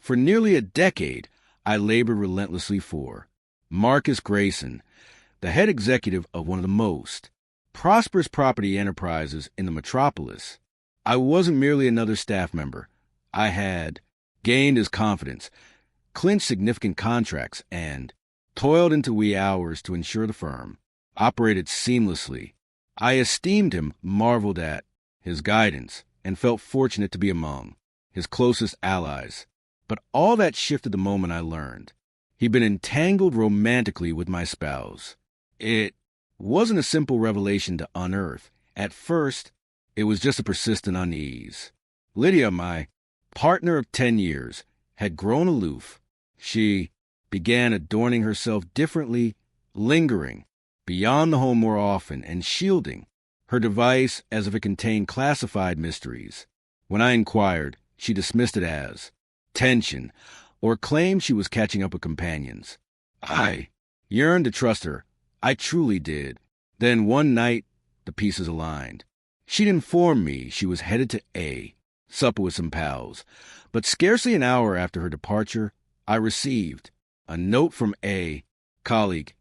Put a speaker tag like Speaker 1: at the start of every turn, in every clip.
Speaker 1: For nearly a decade, I labored relentlessly for Marcus Grayson, the head executive of one of the most prosperous property enterprises in the metropolis. I wasn't merely another staff member. I had gained his confidence, clinched significant contracts, and toiled into wee hours to ensure the firm operated seamlessly. I esteemed him, marveled at his guidance, and felt fortunate to be among his closest allies. But all that shifted the moment I learned he'd been entangled romantically with my spouse. It wasn't a simple revelation to unearth. At first, it was just a persistent unease. Lydia, my partner of 10 years, had grown aloof. She began adorning herself differently, lingering beyond the home more often, and shielding her device as if it contained classified mysteries. When I inquired, she dismissed it as tension, or claimed she was catching up with companions. I yearned to trust her. I truly did. Then one night, the pieces aligned. She'd informed me she was headed to A, supper with some pals. But scarcely an hour after her departure, I received a note from A, colleague.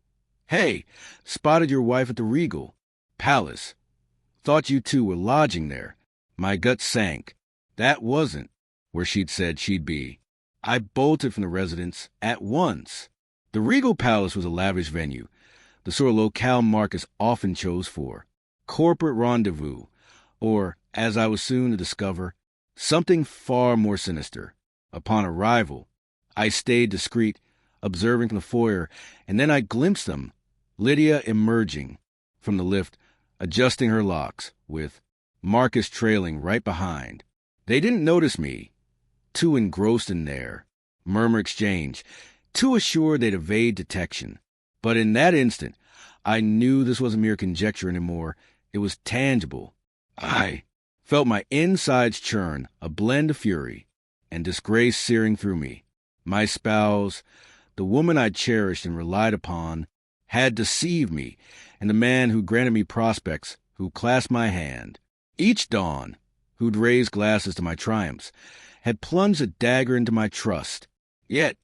Speaker 1: Hey, spotted your wife at the Regal Palace. Thought you two were lodging there. My gut sank. That wasn't where she'd said she'd be. I bolted from the residence at once. The Regal Palace was a lavish venue, the sort of locale Marcus often chose for corporate rendezvous, or, as I was soon to discover, something far more sinister. Upon arrival, I stayed discreet, observing from the foyer, and then I glimpsed them, Lydia emerging from the lift, adjusting her locks, with Marcus trailing right behind. They didn't notice me, too engrossed in their murmur exchange, too assured they'd evade detection. But in that instant, I knew this wasn't mere conjecture anymore. It was tangible. I felt my insides churn, a blend of fury and disgrace searing through me. My spouse, the woman I cherished and relied upon, had deceived me, and the man who granted me prospects, who clasped my hand each dawn, who'd raised glasses to my triumphs, had plunged a dagger into my trust. Yet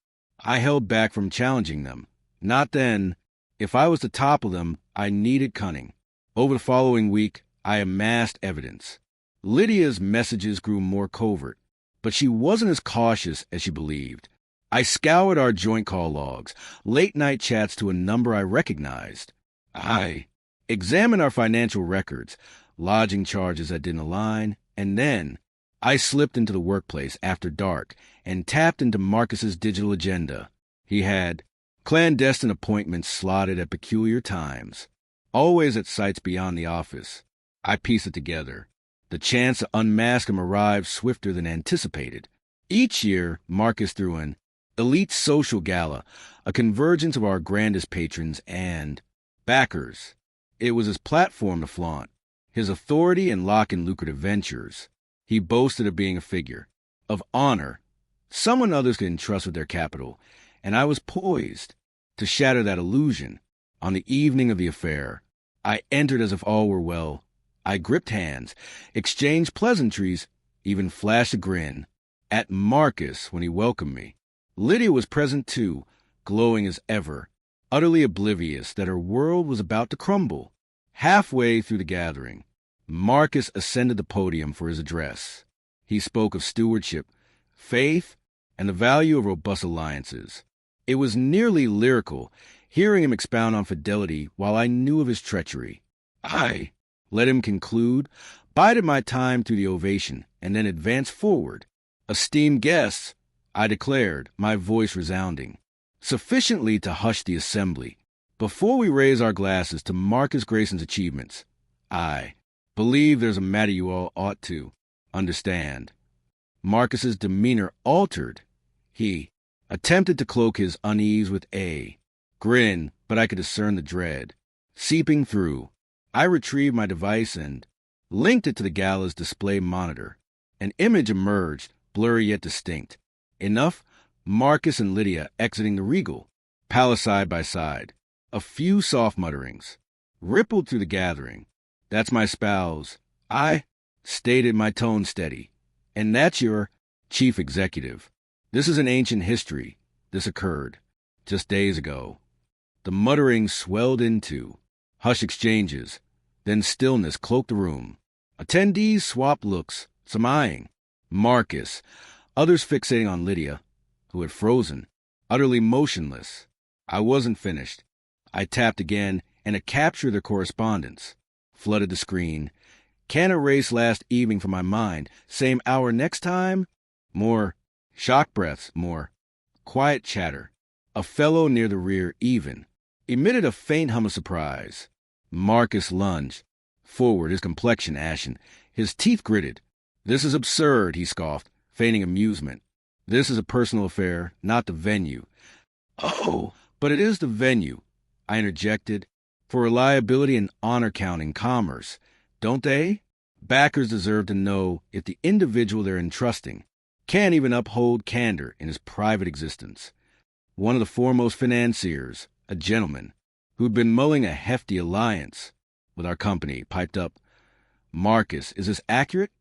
Speaker 1: I held back from challenging them. Not then. If I was to topple them, I needed cunning. Over the following week, I amassed evidence. Lydia's messages grew more covert, but she wasn't as cautious as she believed. I scoured our joint call logs, late-night chats to a number I recognized. I examined our financial records, lodging charges that didn't align, and then I slipped into the workplace after dark and tapped into Marcus's digital agenda. He had clandestine appointments slotted at peculiar times, always at sites beyond the office. I pieced it together. The chance to unmask him arrived swifter than anticipated. Each year, Marcus threw an elite social gala, a convergence of our grandest patrons and backers. It was his platform to flaunt, his authority and lock in lucrative ventures. He boasted of being a figure of honor, someone others could entrust with their capital, and I was poised to shatter that illusion. On the evening of the affair, I entered as if all were well. I gripped hands, exchanged pleasantries, even flashed a grin at Marcus when he welcomed me. Lydia was present too, glowing as ever, utterly oblivious that her world was about to crumble. Halfway through the gathering, Marcus ascended the podium for his address. He spoke of stewardship, faith, and the value of robust alliances. It was nearly lyrical, hearing him expound on fidelity while I knew of his treachery. I let him conclude, bided my time through the ovation, and then advanced forward. Esteemed guests, I declared, my voice resounding, sufficiently to hush the assembly. Before we raise our glasses to Marcus Grayson's achievements, I believe there's a matter you all ought to understand. Marcus's demeanor altered. He attempted to cloak his unease with a grin, but I could discern the dread seeping through. I retrieved my device and linked it to the gala's display monitor. An image emerged, blurry yet distinct. Enough, Marcus and Lydia exiting the Regal Palace side by side. A few soft mutterings rippled through the gathering. That's my spouse. I stated, my tone steady. And that's your chief executive. This is an ancient history. This occurred just days ago. The muttering swelled into hushed exchanges, then stillness cloaked the room. Attendees swapped looks, some eyeing Marcus, others fixating on Lydia, who had frozen, utterly motionless. I wasn't finished. I tapped again, and a capture of their correspondence flooded the screen. Can't erase last evening from my mind. Same hour next time? More shock breaths, more quiet chatter. A fellow near the rear even emitted a faint hum of surprise. Marcus lunged forward, his complexion ashen, his teeth gritted. "This is absurd," he scoffed, feigning amusement. "This is a personal affair, not the venue." "Oh, but it is the venue," I interjected, "for reliability and honor-counting commerce, don't they? Backers deserve to know if the individual they're entrusting can't even uphold candor in his private existence." One of the foremost financiers, a gentleman who'd been mulling a hefty alliance with our company, piped up, "Marcus, is this accurate?"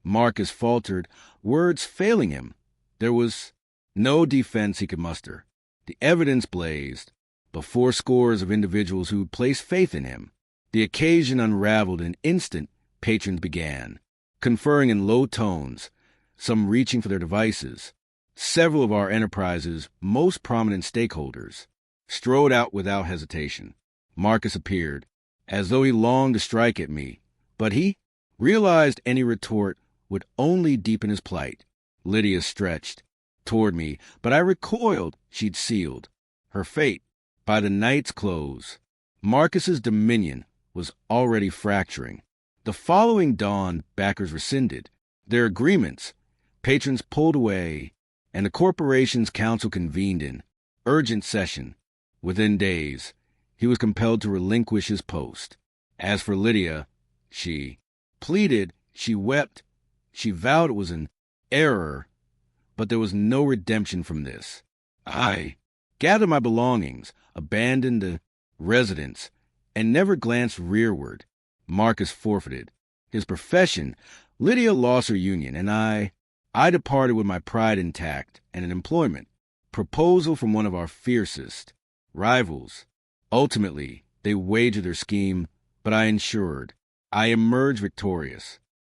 Speaker 1: Marcus faltered, words failing him. There was no defense he could muster. The evidence blazed before scores of individuals who placed faith in him. The occasion unraveled in an instant. Patrons began conferring in low tones, some reaching for their devices. Several of our enterprise's most prominent stakeholders strode out without hesitation. Marcus appeared, as though he longed to strike at me, but he realized any retort would only deepen his plight. Lydia stretched toward me, but I recoiled. She'd sealed her fate by the night's close. Marcus's dominion was already fracturing. The following dawn, backers rescinded their agreements. Patrons pulled away, and the corporation's council convened in urgent session. Within days, he was compelled to relinquish his post. As for Lydia, she pleaded, she wept, she vowed it was an error, but there was no redemption from this. I gathered my belongings, abandoned the residence, and never glanced rearward. Marcus forfeited his profession. Lydia lost her union, and I departed with my pride intact and an employment proposal from one of our fiercest rivals. Ultimately, they wagered their scheme, but I ensured I emerged victorious.